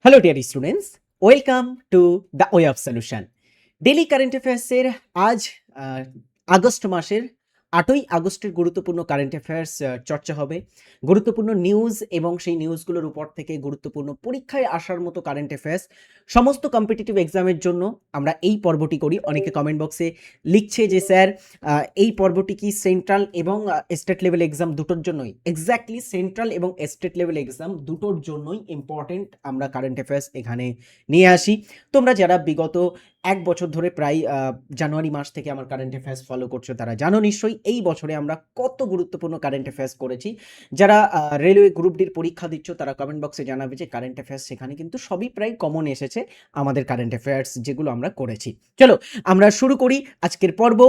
Hello dear students, welcome to the way of solution. Daily current অ্যাফেয়ার্সের আজ August মাসের ৮ই আগস্টের গুরুত্বপূর্ণ কারেন্ট অ্যাফেয়ার্স চর্চা হবে। গুরুত্বপূর্ণ নিউজ এবং সেই নিউজগুলোর উপর থেকে গুরুত্বপূর্ণ পরীক্ষায় আসার মতো কারেন্ট অ্যাফেয়ার্স সমস্ত কম্পিটিটিভ এক্সামের জন্য আমরা এই পর্বটি করি। অনেকে কমেন্ট বক্সে লিখছে যে স্যার এই পর্বটি কি সেন্ট্রাল এবং স্টেট লেভেল এক্সাম দুটোর জন্যই? এক্স্যাক্টলি সেন্ট্রাল এবং স্টেট লেভেল এক্সাম দুটোর জন্যই ইম্পর্টেন্ট আমরা কারেন্ট অ্যাফেয়ার্স এখানে নিয়ে আসি। তোমরা যারা বিগত ১ বছর ধরে প্রায় জানুয়ারি মাস থেকে আমার কারেন্ট অ্যাফেয়ার্স ফলো করছো তারা জানো নিশ্চয়ই এই বছরে আমরা কত গুরুত্বপূর্ণ কারেন্ট অ্যাফেয়ার্স করেছি। যারা রেলওয়ে গ্রুপ ডির পরীক্ষা দিচ্ছ তারা কমেন্ট বক্সে জানাবে যে কারেন্ট অ্যাফেয়ার্স সেখানে কিন্তু সবই প্রায় কমন এসেছে আমাদের কারেন্ট অ্যাফেয়ার্স যেগুলো আমরা করেছি। চলো আমরা শুরু করি আজকের পর্ব।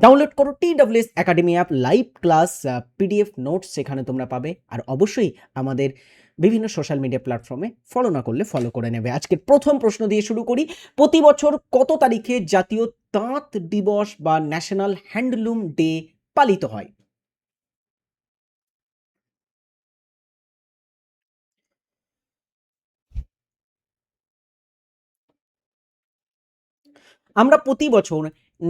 ডাউনলোড করো TWS academy app, live class, PDF notes সেখানে তোমরা পাবে। আর অবশ্যই আমাদের বিভিন্ন সোশ্যাল মিডিয়া প্ল্যাটফর্মে ফলো না করলে ফলো করে নেবে। আজকের প্রথম প্রশ্ন দিয়ে শুরু করি। প্রতি বছর কত তারিখে জাতীয় তাঁত দিবস বা ন্যাশনাল হ্যান্ডলুম ডে পালিত হয়? আমরা প্রতি বছর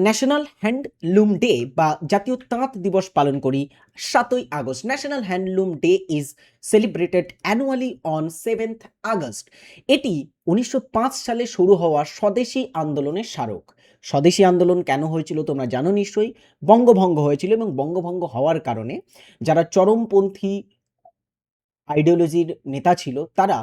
ন্যাশনাল হ্যান্ডলুম ডে বা জাতীয় তাঁত দিবস পালন করি ৭ই August. National handloom day is celebrated annually on 7th August. এটি ১৯০৫ সালে শুরু হওয়া স্বদেশী আন্দোলনের স্মারক। স্বদেশী আন্দোলন কেন হয়েছিল তোমরা জানো নিশ্চয়ই। বঙ্গভঙ্গ হয়েছিল এবং বঙ্গভঙ্গ হওয়ার কারণে যারা চরমপন্থী আইডিওলজির নেতা ছিল তারা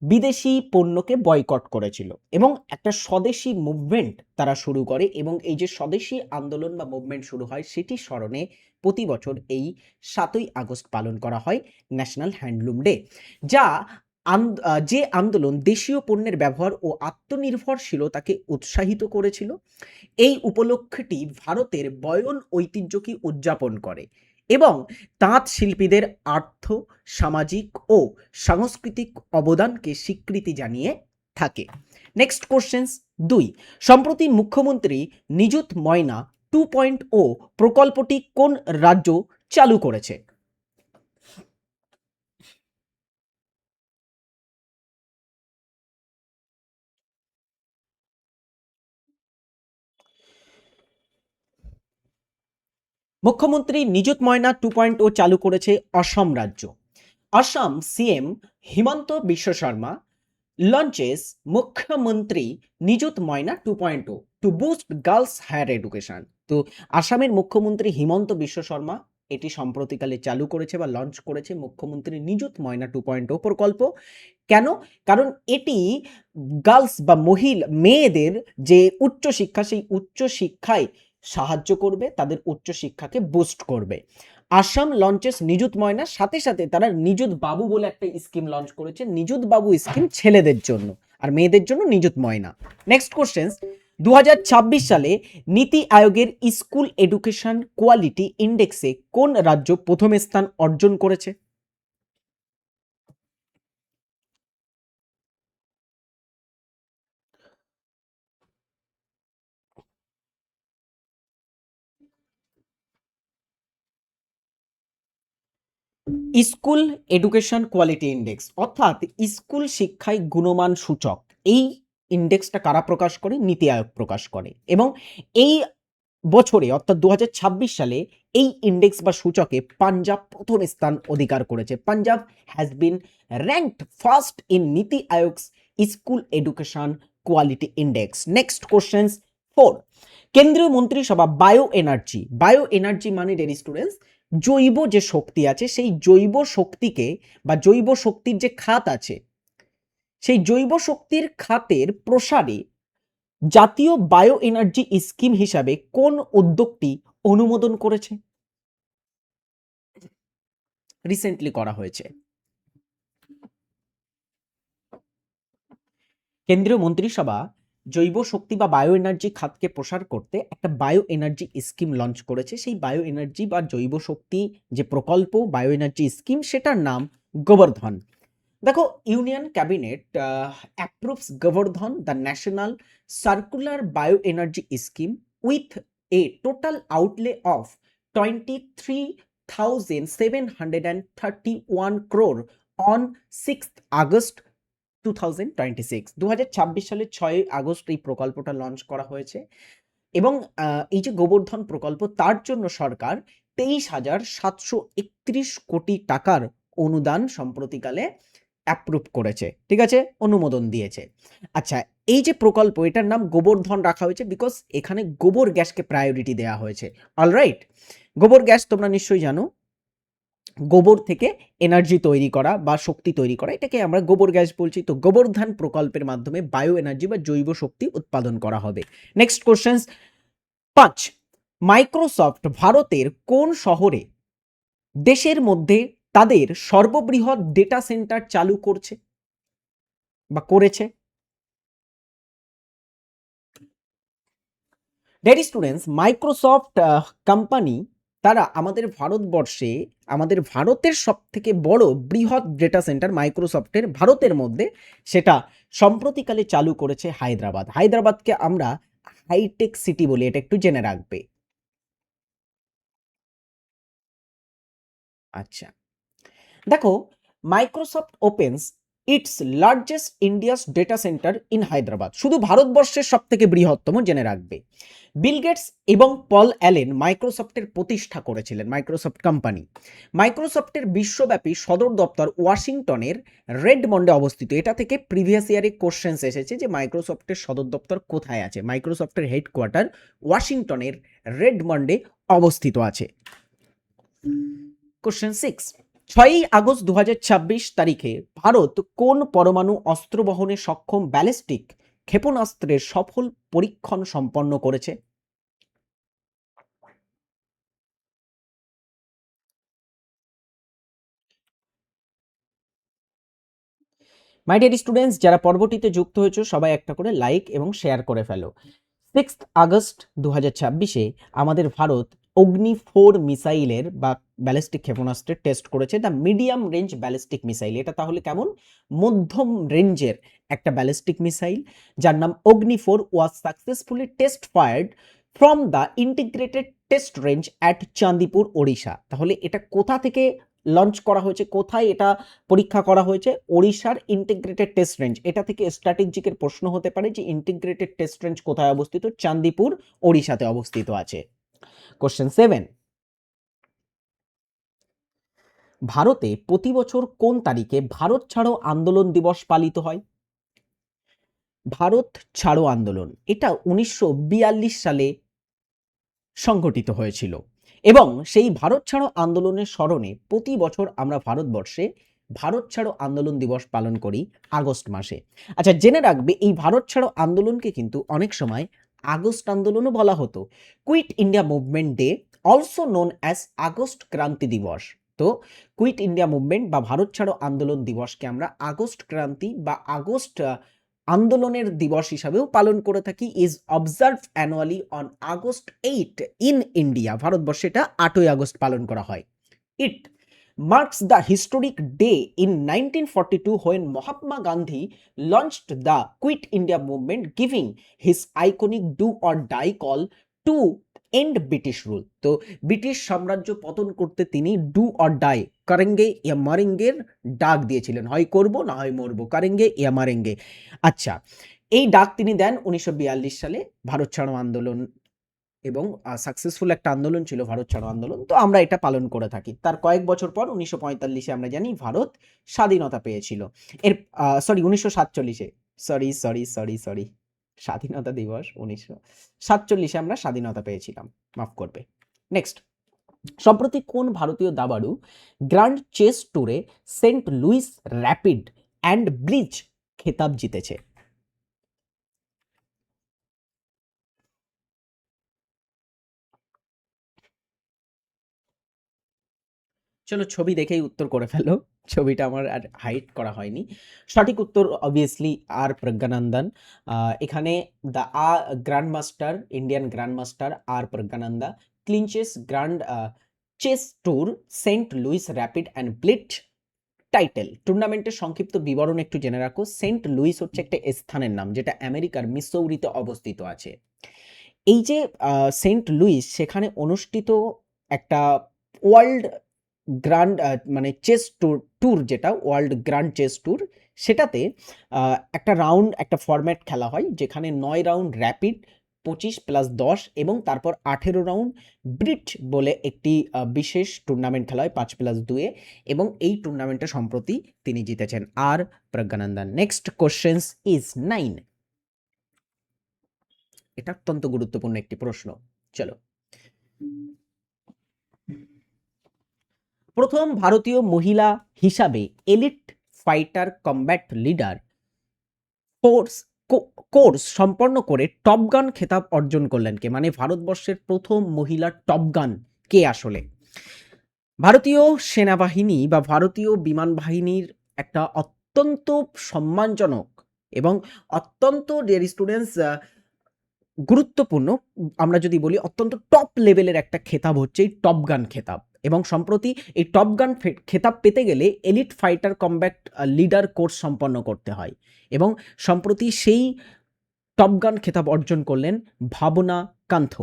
বিদেশি পণ্যকে বয়কট করেছিল এবং একটা স্বদেশী মুভমেন্ট তারা শুরু করে এবং এই যে স্বদেশী আন্দোলন বা মুভমেন্ট শুরু হয় সেটি স্মরণে প্রতি বছর এই ৭ই আগস্ট পালন করা হয় ন্যাশনাল হ্যান্ডলুম ডে। যা যে আন্দোলন দেশীয় পণ্যের ব্যবহার ও আত্মনির্ভরশীলতাকে উৎসাহিত করেছিল। এই উপলক্ষটি ভারতের বয়ন ঐতিহ্যকে উদযাপন করে এবং তাঁত শিল্পীদের আর্থ, সামাজিক ও সাংস্কৃতিক অবদানকে স্বীকৃতি জানিয়ে থাকে। Next questions ২। সম্প্রতি মুখ্যমন্ত্রী নিযুত ময়না 2.0 প্রকল্পটি কোন রাজ্য চালু করেছে? মুখ্যমন্ত্রী নিযুত ময়না 2.0 চালু করেছে অসম রাজ্য। অসম সিএম হিমন্ত বিশ্ব শর্মা launches মুখ্যমন্ত্রী Nijut Moina 2.0 to boost girls higher education. তো আসামের মুখ্যমন্ত্রী হিমন্ত বিশ্ব শর্মা এটি সম্প্রতিকালে চালু করেছে বা লঞ্চ করেছে মুখ্যমন্ত্রী নিযুত ময়না 2.0 প্রকল্প। কেন? কারণ এটি গার্লস বা মেয়েদের যে উচ্চশিক্ষা সেই উচ্চশিক্ষায় সাহায্য করবে, তাদের উচ্চশিক্ষাকে বুস্ট করবে। আসাম লঞ্চেস নিযুত ময়না, সাথে সাথে তারা নিযুত বাবু বলে একটা স্কিম লঞ্চ করেছে। নিযুত বাবু স্কিম ছেলেদের জন্য আর মেয়েদের জন্য নিযুত ময়না। নেক্সট কোশ্চেন, ২০২৬ সালে নীতি আয়োগের স্কুল এডুকেশন কোয়ালিটি ইন্ডেক্সে কোন রাজ্য প্রথম স্থান অর্জন করেছে? স্কুল এডুকেশন কোয়ালিটি ইন্ডেক্স অর্থাৎ স্কুল শিক্ষায় গুণমান সূচক, এই ইন্ডেক্সটা কারা প্রকাশ করে? নীতি আয়োগ প্রকাশ করে। এবং এই বছরে অর্থাৎ ২০২৬ সালে এই ইন্ডেক্স বা সূচকে পাঞ্জাব প্রথম স্থান অধিকার করেছে। Punjab has been ranked first in NITI Aayog's school education quality index. Next question 4। কেন্দ্রীয় মন্ত্রিসভা বায়ো এনার্জি মানে ডেয়ার স্টুডেন্টস জৈব যে শক্তি আছে সেই জৈব শক্তিকে বা জৈব শক্তির যে খাত আছে সেই জৈব শক্তির খাতের প্রসারে জাতীয় বায়ো এনার্জি স্কিম হিসাবে কোন উদ্যোগটি অনুমোদন করেছে? রিসেন্টলি করা হয়েছে। কেন্দ্রীয় মন্ত্রিসভা জৈব শক্তি বা বায়ো এনার্জি খাতকে প্রসার করতে একটা বায়ো এনার্জি স্কিম লঞ্চ করেছে। সেই বায়ো এনার্জি বা জৈব শক্তি যে প্রকল্প বায়ো এনার্জি স্কিম সেটার নাম গোবর্ধন। দেখো, union cabinet approves Gobardhan the national circular bio energy scheme with a total outlay of 23,731 crore on 6th August 2026, 2026 সালের 6 আগস্ট এই প্রকল্পটা লঞ্চ করা হয়েছে এবং এই যে গোবর্ধন প্রকল্প তার জন্য সরকার 23,731 কোটি টাকার অনুদান সম্প্রতিকালে অ্যাপ্রুভ করেছে, ঠিক আছে, অনুমোদন দিয়েছে। আচ্ছা, এই যে প্রকল্প এটার নাম গোবর্ধন রাখা হয়েছে বিকজ এখানে গোবর গ্যাসকে প্রায়োরিটি দেওয়া হয়েছে। অলরাইট, গোবর গ্যাস তোমরা নিশ্চয়ই জানো, গোবর থেকে এনার্জি তৈরি করা বা শক্তি তৈরি করা, এটাকে আমরা গোবর গ্যাস বলছি। তো গোবর্ধন প্রকল্পের মাধ্যমে বায়ো এনার্জি বা জৈব শক্তি উৎপাদন করা হবে। নেক্সট কোশ্চেন 5, মাইক্রোসফট ভারতের কোন শহরে দেশের মধ্যে তাদের সর্ববৃহৎ ডেটা সেন্টার চালু করছে বা করেছে? ডেয়ার স্টুডেন্টস, মাইক্রোসফট কোম্পানি তারা আমাদের ভারতবর্ষে, আমাদের ভারতের সব থেকে বড় বৃহৎ ডেটা সেন্টার মাইক্রোসফটের ভারতের মধ্যে সেটা সম্প্রতিকালে চালু করেছে হায়দ্রাবাদ। হায়দ্রাবাদকে আমরা হাইটেক সিটি বলি, এটা একটু জেনে রাখবে। আচ্ছা, দেখো, Microsoft opens it's largest India's data centre in Hyderabad, শুধু ভারতবর্ষের সব থেকে বৃহত্তম, জেনে রাখবে। বিল গেটস এবং পল অ্যালেন মাইক্রোসফটের প্রতিষ্ঠা করেছিলেন, মাইক্রোসফট কোম্পানি। মাইক্রোসফটের বিশ্বব্যাপী সদর দপ্তর ওয়াশিংটনের রেডমন্ডে অবস্থিত। এটা থেকে প্রিভিয়াস ইয়ারে কোশ্চেন্স এসেছে যে মাইক্রোসফটের সদর দপ্তর কোথায় আছে। মাইক্রোসফটের হেডকোয়ার্টার ওয়াশিংটনের রেডমন্ডে অবস্থিত আছে। কোশ্চেন 6, 6 আগস্ট 2026 তারিখে ভারত কোন পরমাণু অস্ত্র বহনে সক্ষম ব্যালিস্টিক ক্ষেপণাস্ত্রের সফল পরীক্ষণ সম্পন্ন করেছে? মাই ডিয়ার স্টুডেন্টস, যারা পর্বটিতে যুক্ত হয়েছে সবাই একটা করে লাইক এবং শেয়ার করে ফেলো। 6 আগস্ট 2026-এ আমাদের ভারত অগ্নি-4 মিসাইলের বা ব্যালিস্টিক ক্ষেপণাস্ত্রের টেস্ট করেছে, the medium range ballistic missile. এটা তাহলে কেমন? মধ্যম রেঞ্জের একটা ব্যালিস্টিক মিসাইল যার নাম অগ্নি-4 was successfully test fired from the integrated test range at Chandipur, Odisha. তাহলে এটা কোথা থেকে লঞ্চ করা হয়েছে, কোথায় এটা পরীক্ষা করা হয়েছে? ওড়িশার ইন্টিগ্রেটেড টেস্ট রেঞ্জ। এটা থেকে স্ট্র্যাটেজিকের প্রশ্ন হতে পারে যে ইন্টিগ্রেটেড টেস্ট রেঞ্জ কোথায় অবস্থিত? চাঁদিপুর, ওড়িশাতে অবস্থিত আছে। কোশ্চেন 7, ভারতে প্রতি বছর কোন তারিখে ভারত ছাড়ো আন্দোলন দিবস পালিত হয়? ভারত ছাড়ো আন্দোলন এটা 1942 সালে সংগঠিত হয়েছিল এবং সেই ভারত ছাড়ো আন্দোলনের স্মরণে প্রতি বছর আমরা ভারতবর্ষে ভারত ছাড়ো আন্দোলন দিবস পালন করি আগস্ট মাসে। আচ্ছা, জেনে রাখবে এই ভারত ছাড়ো আন্দোলনকে কিন্তু অনেক সময় আগস্ট আন্দোলনও বলা হতো। Quit India movement day also known as August Kranti Diwas. তো কুইট ইন্ডিয়া মুভমেন্ট বা ভারত ছাড়ো আন্দোলন দিবসকে আমরা আগস্ট ক্রান্তি বা আগস্ট আন্দোলনের দিবস হিসাবেও পালন করে থাকি। Is observe annually on August 8 in India. ভারতবর্ষে এটা 8ই আগস্ট পালন করা হয়। ইট marks the historic day in 1942 when Mahatma Gandhi launched the Quit India movement, giving his iconic do or die call to end British rule. তো British সাম্রাজ্য পতন করতে তিনি ডু অর ডাই, করেঙ্গে ইয়া মারেঙ্গের ডাক দিয়েছিলেন, হয় করব না হয় মরবো, করেঙ্গে ইয়া মারেঙ্গে। আচ্ছা, এই ডাক তিনি দেন 1942 সালে ভারত ছাড়ো আন্দোলন এবং সাকসেসফুল একটা আন্দোলন ছিল ভারত ছাড়ো আন্দোলন। তো আমরা এটা পালন করে থাকি। তার কয়েক বছর পর 1945-এ আমরা জানি ভারত স্বাধীনতা পেয়েছিল। এর সরি 1947-এ, সরি স্বাধীনতা দিবস 1947-এ আমরা স্বাধীনতা পেয়েছিলাম, মাফ করবে। নেক্সট, সম্প্রতি কোন ভারতীয় দাবাড়ু গ্র্যান্ড চেস ট্যুরে Saint Louis rapid and blitz খেতাব জিতেছে? চলো ছবি দেখেই উত্তর করে ফেলো, ছবিটা আমার আর হাইড করা হয়নি। সঠিক উত্তর অবভিয়াসলি আর প্রজ্ঞানন্দন। এখানে the grand master, Indian grand master R Praggnanandhaa clinches grand chess tour Saint Louis rapid and blitz title. টুর্নামেন্টের সংক্ষিপ্ত বিবরণ একটু জেনে রাখো। সেন্ট লুইস হচ্ছে একটা স্থানের নাম যেটা আমেরিকার মিসৌরিতে অবস্থিত আছে। এই যে সেন্ট লুইস, সেখানে অনুষ্ঠিত একটা ওয়ার্ল্ড গ্র্যান্ড মানে চেস ট্যুর যেটা ওয়ার্ল্ড গ্র্যান্ড চেস ট্যুর, সেটাতে একটা রাউন্ড, একটা ফরম্যাট খেলা হয় যেখানে 9 রাউন্ড র্যাপিড, 25+10 এবং তারপর 18 রাউন্ড ব্রিট বলে একটি বিশেষ টুর্নামেন্ট খেলা হয় 5+2 এবং এই টুর্নামেন্টে সম্প্রতি তিনি জিতেছেন R Praggnanandhaa. Next questions is 9। এটা অত্যন্ত গুরুত্বপূর্ণ একটি প্রশ্ন। চলো, প্রথম ভারতীয় মহিলা হিসাবে elite fighter combat leader course সম্পন্ন করে টপ গান খেতাব অর্জন করলেন কে? মানে ভারতবর্ষের প্রথম মহিলা টপ গান কে আসলে? ভারতীয় সেনাবাহিনী বা ভারতীয় বিমান বাহিনীর একটা অত্যন্ত সম্মানজনক এবং অত্যন্ত ডিয়ার স্টুডেন্টস গুরুত্বপূর্ণ, আমরা যদি বলি অত্যন্ত টপ লেভেলের একটা খেতাব হচ্ছে এই টপ গান খেতাব। এবং সম্প্রতি এই টপ গান খেতাব পেতে গেলে elite fighter combat leader course সম্পন্ন করতে হয় এবং সম্প্রতি সেই টপ গান খেতাব অর্জন করলেন Bhawana Kanth.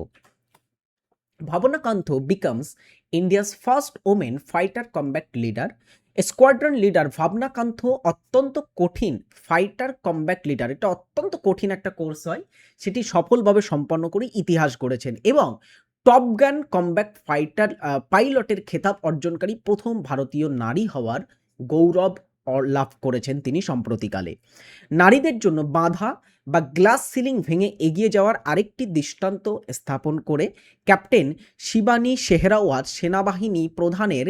Bhawana Kanth becomes India's first women fighter combat leader. Squadron leader Bhawana Kanth অত্যন্ত কঠিন ফাইটার কমব্যাট লিডার, এটা অত্যন্ত কঠিন একটা কোর্স হয়, সেটি সফলভাবে সম্পন্ন করে ইতিহাস গড়েছেন এবং টপ গান কমব্যাট ফাইটার পাইলটের খেতাব অর্জনকারী প্রথম ভারতীয় নারী হওয়ার গৌরব লাভ করেছেন তিনি সম্প্রতিকালে। নারীদের জন্য বাধা বা গ্লাস সিলিং ভেঙে এগিয়ে যাওয়ার আরেকটি দৃষ্টান্ত স্থাপন করে ক্যাপ্টেন শিবানী শেহরাওয়াত সেনাবাহিনী প্রধানের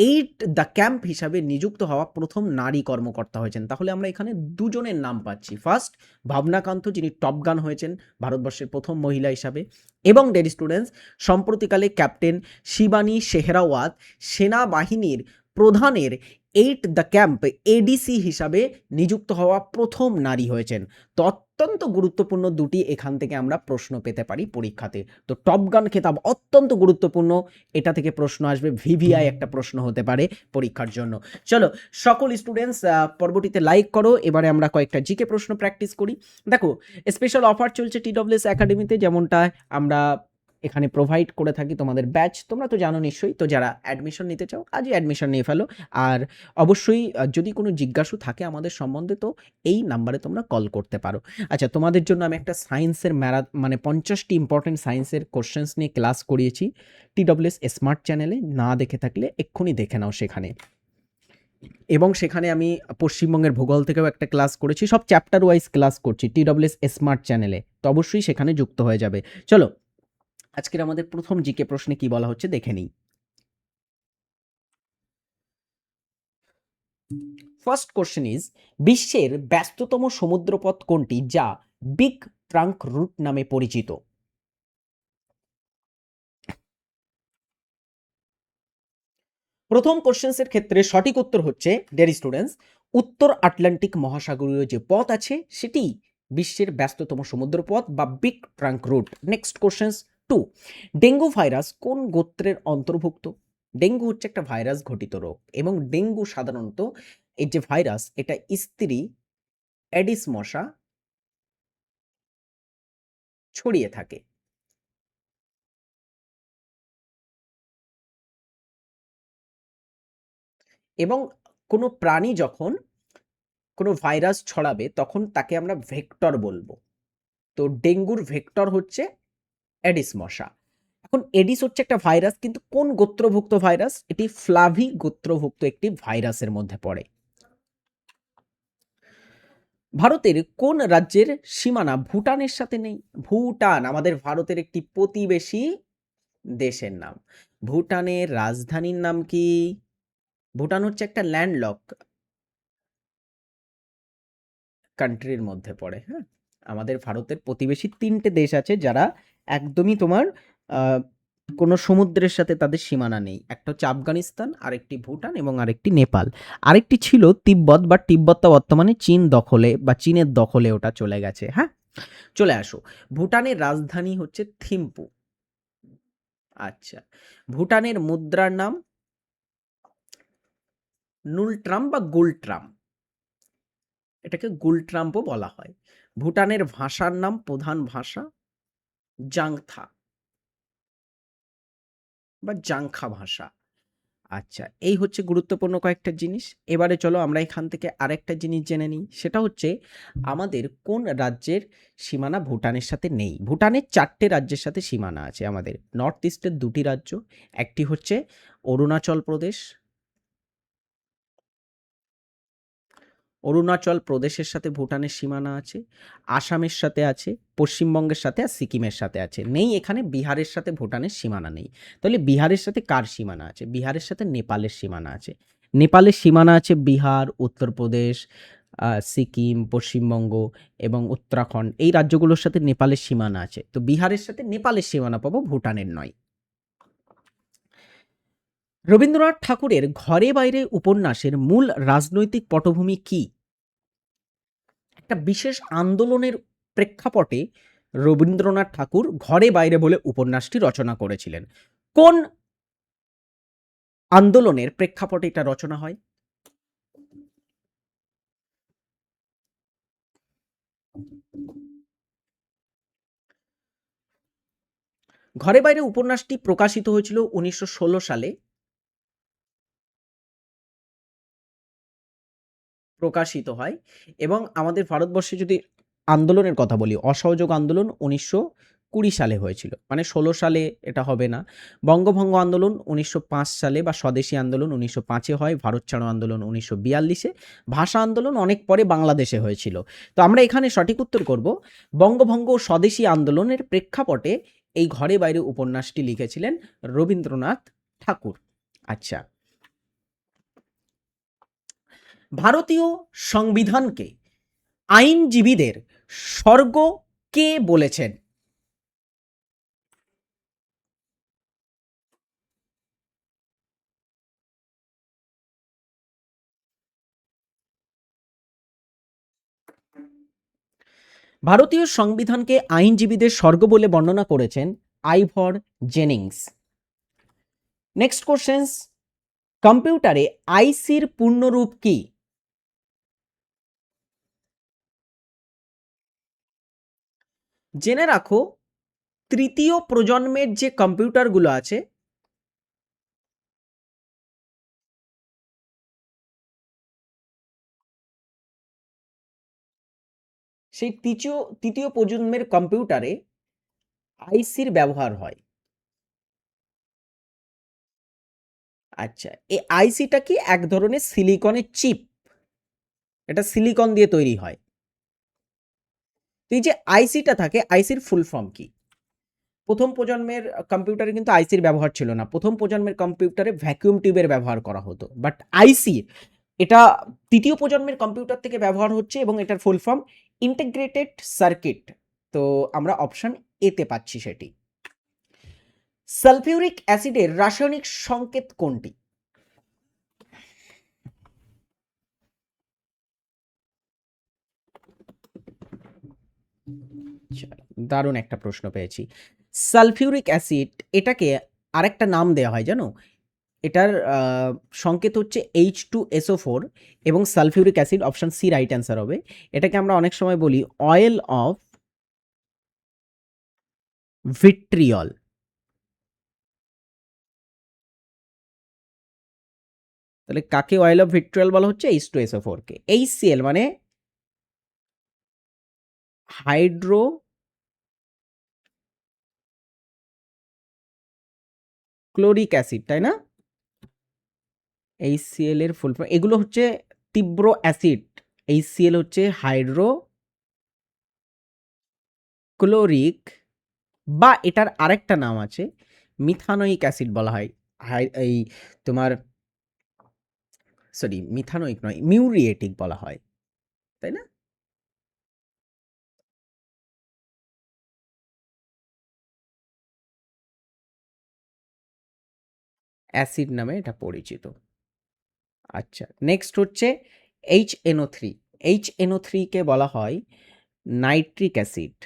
8 দ্য ক্যাম্প হিসাবে নিযুক্ত হওয়া প্রথম নারী কর্মকর্তা হয়েছেন। তাহলে আমরা এখানে দুজনের নাম পাচ্ছি, ফার্স্ট ভাবনাকান্ত যিনি টপ গান হয়েছেন ভারতবর্ষের প্রথম মহিলা হিসাবে, এবং ডেয়ার স্টুডেন্টস সম্প্রতিকালে ক্যাপ্টেন শিবানী শেহরাওয়াত সেনাবাহিনীর প্রধানের 8 দ্য ক্যাম্প এডিসি হিসাবে নিযুক্ত হওয়া প্রথম নারী হয়েছেন। তো অত্যন্ত গুরুত্বপূর্ণ দুটি এখান থেকে আমরা প্রশ্ন পেতে পারি পরীক্ষাতে। তো টপ গান খেতাব অত্যন্ত গুরুত্বপূর্ণ, এটা থেকে প্রশ্ন আসবে, ভিভিআই একটা প্রশ্ন হতে পারে পরীক্ষার জন্য। চলো সকল স্টুডেন্টস পরবর্তীতে লাইক করো, এবারে আমরা কয়েকটা জিকে প্রশ্ন প্র্যাকটিস করি। দেখো, স্পেশাল অফার চলছে TWS একাডেমিতে, যেমনটা আমরা এখানে প্রোভাইড করে থাকি তোমাদের ব্যাচ, তোমরা তো জানো নিশ্চয়ই। তো যারা অ্যাডমিশন নিতে চাও আজই অ্যাডমিশন নিয়ে ফেলো। আর অবশ্যই যদি কোনো জিজ্ঞাসা থাকে আমাদের সম্বন্ধে তো এই নাম্বারে তোমরা কল করতে পারো। আচ্ছা, তোমাদের জন্য আমি একটা সায়েন্সের মানে 50টি ইম্পর্টেন্ট সায়েন্সের কোশ্চেন্স নিয়ে ক্লাস করিয়েছি TWS স্মার্ট চ্যানেলে, না দেখে থাকলে এক্ষুনি দেখে নাও সেখানে। এবং সেখানে আমি পশ্চিমবঙ্গের ভূগোল থেকেও একটা ক্লাস করেছি, সব চ্যাপ্টার ওয়াইজ ক্লাস করছি TWS স্মার্ট চ্যানেলে, তো অবশ্যই সেখানে যুক্ত হয়ে যাবে। চলো, আজকের আমাদের প্রথম জিকে প্রশ্নে কি বলা হচ্ছে দেখে নিই। ফার্স্ট কোশ্চেন ইজ, বিশ্বের ব্যস্ততম সমুদ্রপথ কোনটি যা বিগ ট্রাঙ্ক রুট নামে পরিচিত? প্রথম কোশ্চেন্সের ক্ষেত্রে সঠিক উত্তর হচ্ছে ডিয়ার স্টুডেন্টস উত্তর আটলান্টিক মহাসাগরীয় যে পথ আছে সেটি বিশ্বের ব্যস্ততম সমুদ্রপথ বা big trunk route. Next questions 2, dengue virus কোন গোত্রের অন্তর্ভুক্ত? ডেঙ্গু হচ্ছে একটা ভাইরাস ঘটিত রোগ এবং ডেঙ্গু সাধারণত এই যে ভাইরাস এটা স্ত্রী অ্যাডিস মশা ছড়িয়ে থাকে। এবং কোনো প্রাণী যখন কোনো ভাইরাস ছড়াবে তখন তাকে আমরা ভেক্টর বলবো। তো ডেঙ্গুর ভেক্টর হচ্ছে অ্যাডিস মশা। এখন এডিস হচ্ছে একটা ভাইরাস, কিন্তু কোন গোত্রভুক্ত ভাইরাস? এটি ফ্লাভি গোত্রভুক্ত একটি ভাইরাসের মধ্যে পড়ে। ভারতের কোন রাজ্যের সীমানা ভুটানের সাথে নেই? ভুটান আমাদের ভারতের একটি প্রতিবেশী দেশের নাম। ভুটানের রাজধানীর নাম কি? ভুটান হচ্ছে একটা ল্যান্ডলক কান্ট্রির মধ্যে পড়ে। হ্যাঁ, আমাদের ভারতের প্রতিবেশী 3টে দেশ আছে যারা একদমই তোমার কোনো সমুদ্রের সাথে তাদের সীমানা নেই। একটা হচ্ছে আফগানিস্তান, আরেকটি ভুটান এবং আরেকটি নেপাল। আরেকটি ছিল তিব্বত, বা তিব্বতটা বর্তমানে চীন দখলে বা চীনের দখলে ওটা চলে গেছে। হ্যাঁ, চলে আসো। ভুটানের রাজধানী হচ্ছে থিম্পু। আচ্ছা, ভুটানের মুদ্রার নাম নুলট্রাম বা গুলট্রাম, এটাকে গুলট্রাম্পও বলা হয়। ভুটানের ভাষার নাম, প্রধান ভাষা জাংথা বা জাংখা ভাষা। আচ্ছা, এই হচ্ছে গুরুত্বপূর্ণ কয়েকটা জিনিস। এবারে চলো আমরা এখান থেকে আরেকটা জিনিস জেনে নিই। সেটা হচ্ছে আমাদের কোন রাজ্যের সীমানা ভুটানের সাথে নেই? ভুটানের ৪ টে রাজ্যের সাথে সীমানা আছে আমাদের। নর্থ ইস্টের ২ টি রাজ্য। একটি হচ্ছে অরুণাচল প্রদেশ। অরুণাচল প্রদেশের সাথে ভুটানের সীমানা আছে, আসামের সাথে আছে, পশ্চিমবঙ্গের সাথে আর সিকিমের সাথে আছে। নেই এখানে বিহারের সাথে ভুটানের সীমানা নেই। তাহলে বিহারের সাথে কার সীমানা আছে? বিহারের সাথে নেপালের সীমানা আছে। নেপালের সীমানা আছে বিহার, উত্তরপ্রদেশ, সিকিম, পশ্চিমবঙ্গ এবং উত্তরাখণ্ড। এই রাজ্যগুলোর সাথে নেপালের সীমানা আছে। তো বিহারের সাথে নেপালের সীমানা পাবো, ভুটানের নয়। রবীন্দ্রনাথ ঠাকুরের ঘরে বাইরে উপন্যাসের মূল রাজনৈতিক পটভূমি কি? একটা বিশেষ আন্দোলনের প্রেক্ষাপটে রবীন্দ্রনাথ ঠাকুর ঘরে বাইরে বলে উপন্যাসটি রচনা করেছিলেন। কোন আন্দোলনের প্রেক্ষাপটে এটা রচনা হয়? ঘরে বাইরে উপন্যাসটি প্রকাশিত হয়েছিল ১৯১৬ সালে। প্রকাশিত হয় এবং আমাদের ভারতবর্ষে যদি আন্দোলনের কথা বলি, অসহযোগ আন্দোলন ১৯২০ সালে হয়েছিল। মানে ১৬ সালে এটা হবে না। বঙ্গভঙ্গ আন্দোলন ১৯০৫ সালে বা স্বদেশী আন্দোলন ১৯০৫ হয়, ভারত ছাড়ো আন্দোলন ১৯৪২, ভাষা আন্দোলন অনেক পরে বাংলাদেশে হয়েছিল। তো আমরা এখানে সঠিক উত্তর করব বঙ্গভঙ্গ ও স্বদেশী আন্দোলনের প্রেক্ষাপটে এই ঘরে বাইরে উপন্যাসটি লিখেছিলেন রবীন্দ্রনাথ ঠাকুর। আচ্ছা, ভারতীয় সংবিধানকে আইনজীবীদের স্বর্গ কে বলেছেন? ভারতীয় সংবিধানকে আইনজীবীদের স্বর্গ বলে বর্ণনা করেছেন আইভর জেনিংস। নেক্সট কোশ্চেন্স, কম্পিউটারে আইসির পূর্ণরূপ কি? জেনে রাখো, তৃতীয় প্রজন্মের যে কম্পিউটারগুলো আছে সেই তৃতীয় প্রজন্মের কম্পিউটারে আইসির ব্যবহার হয়। আচ্ছা, এই আইসিটা কি? এক ধরনের সিলিকনের চিপ। এটা সিলিকন দিয়ে তৈরি হয়। তো এই যে আইসিটা থাকে, আইসির ফুল ফর্ম কি? প্রথম প্রজন্মের কম্পিউটারে কিন্তু আইসির ব্যবহার ছিল না। প্রথম প্রজন্মের কম্পিউটারে ভ্যাকুয়াম টিউবের ব্যবহার করা হতো। বাট আইসি এটা তৃতীয় প্রজন্মের কম্পিউটার থেকে ব্যবহার হচ্ছে এবং এটার ফুল ফর্ম ইন্টিগ্রেটেড সার্কিট। তো আমরা অপশন এতে পাচ্ছি সেটি। সালফিউরিক অ্যাসিডের রাসায়নিক সংকেত কোনটি? আচ্ছা, দারুণ একটা প্রশ্ন পেয়েছি। সালফিউরিক অ্যাসিড এটাকে আরেকটা নাম দেওয়া হয় জানো? এটার সংকেত হচ্ছে H2SO4 এবং sulphuric acid, option C right answer হবে। এটাকে আমরা অনেক সময় বলি অয়েল অফ ভিট্রিয়ল। তাহলে কাকে অয়েল অফ ভিট্রিয়ল বলা হচ্ছে? H2SO4 কে। HCl মানে হাইড্রো ক্লোরিক অ্যাসিড, তাই না? HCl এর ফুল ফর্ম এগুলো হচ্ছে তীব্র অ্যাসিড। HCl হচ্ছে হাইড্রো ক্লোরিক, বা এটার আরেকটা নাম আছে মিথানোয়িক অ্যাসিড বলা হয়। এই তোমার, সরি মিথানোয়িক নয়, মিউরিয়েটিক বলা হয়, তাই না? অ্যাসিড নামে এটা পরিচিত। আচ্ছা, নেক্সট হচ্ছে HNO3। HNO3 কে বলা হয় নাইট্রিক অ্যাসিড।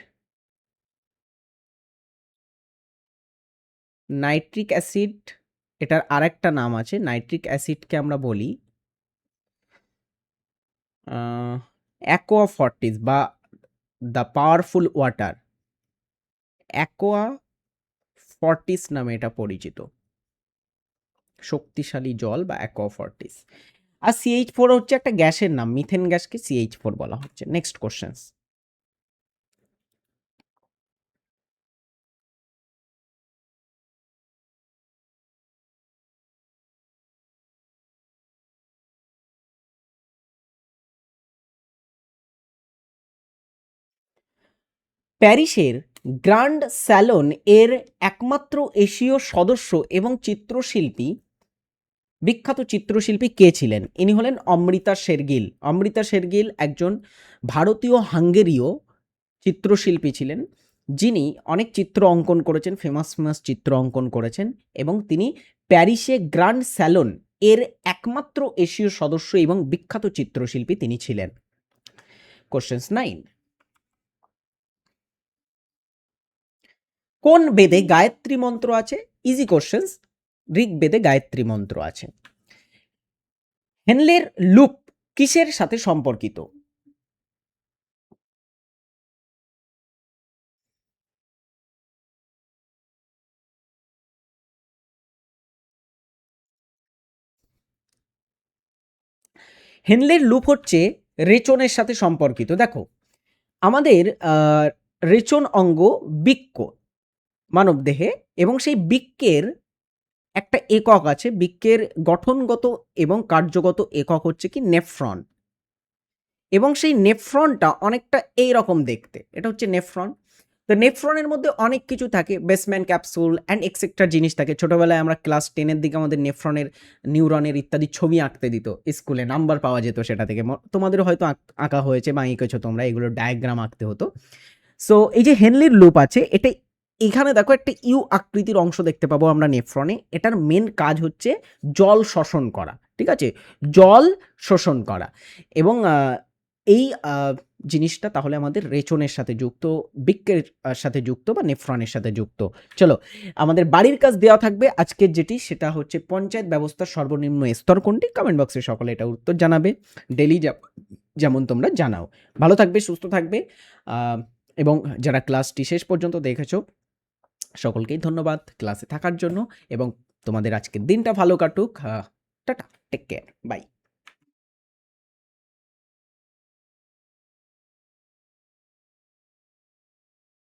নাইট্রিক অ্যাসিড এটার আরেকটা নাম আছে। নাইট্রিক অ্যাসিডকে আমরা বলি অ্যাকোয়া ফর্টিস বা the powerful water. Aqua Fortis নামে এটা পরিচিত। শক্তিশালী জল বা অ্যাকোয়াফর্টিস। আর CH4 হচ্ছে একটা গ্যাসের নাম, মিথেন গ্যাসকে CH4 বলা হচ্ছে। Next question. প্যারিসের গ্র্যান্ড স্যালন এর একমাত্র এশীয় সদস্য এবং চিত্রশিল্পী, বিখ্যাত চিত্রশিল্পী কে ছিলেন? ইনি হলেন অমৃতা শেরগিল। অমৃতা শেরগিল একজন ভারতীয় হাঙ্গেরীয় চিত্রশিল্পী ছিলেন, যিনি অনেক চিত্র অঙ্কন করেছেন, ফেমাস ফেমাস চিত্র অঙ্কন করেছেন, এবং তিনি প্যারিসে গ্র্যান্ড স্যালন এর একমাত্র এশীয় সদস্য এবং বিখ্যাত চিত্রশিল্পী তিনি ছিলেন। কোশ্চেন 9। কোন বেদে গায়ত্রী মন্ত্র আছে? Easy question. ঋগ্বেদে গায়ত্রী মন্ত্র আছে। হেনলের লুপ কিসের সাথে সম্পর্কিত? হেনলের লুপ হচ্ছে রেচনের সাথে সম্পর্কিত। দেখো, আমাদের রেচন অঙ্গ বৃক্ক মানবদেহে, এবং সেই বৃক্কের একটা একক আছে। বৃক্কের গঠনগত এবং কার্যগত একক হচ্ছে কি নেফ্রন, এবং সেই নেফ্রনটা অনেকটা এই রকম দেখতে। এটা হচ্ছে নেফ্রন। তো নেফ্রনের মধ্যে অনেক কিছু থাকে, বেসমেন্ট ক্যাপসুল অ্যান্ড এক্সেট্রা জিনিস থাকে। ছোটবেলায় আমরা ক্লাস 10-এর দিকে আমাদের নেফ্রনের, নিউরনের ইত্যাদি ছবি আঁকতে দিত স্কুলে, নাম্বার পাওয়া যেত সেটা থেকে। তোমাদেরও হয়তো আঁকা হয়েছে বা এঁকেছো তোমরা, এগুলো ডায়াগ্রাম আঁকতে হতো। সো এই যে হেনলির লুপ আছে, এটা এখানে দেখো একটা ইউ আকৃতির অংশ দেখতে পাবো আমরা নেফ্রনে। এটার মেন কাজ হচ্ছে জল শোষণ করা, ঠিক আছে, জল শোষণ করা। এবং এই জিনিসটা তাহলে আমাদের রেচনের সাথে যুক্ত, বৃক্কের সাথে যুক্ত বা নেফ্রনের সাথে যুক্ত। চলো, আমাদের বাড়ির কাজ দেওয়া থাকবে আজকের যেটি, সেটা হচ্ছে পঞ্চায়েত ব্যবস্থার সর্বনিম্ন স্তর কোনটি? কমেন্ট বক্সে সকলে এটা উত্তর জানাবে, ডেলি যেমন তোমরা জানাও। ভালো থাকবে, সুস্থ থাকবে, এবং যারা ক্লাসটি শেষ পর্যন্ত দেখেছো সকলকেই ধন্যবাদ ক্লাসে থাকার জন্য, এবং তোমাদের আজকের দিনটা ভালো কাটুক। Tata, take care, by.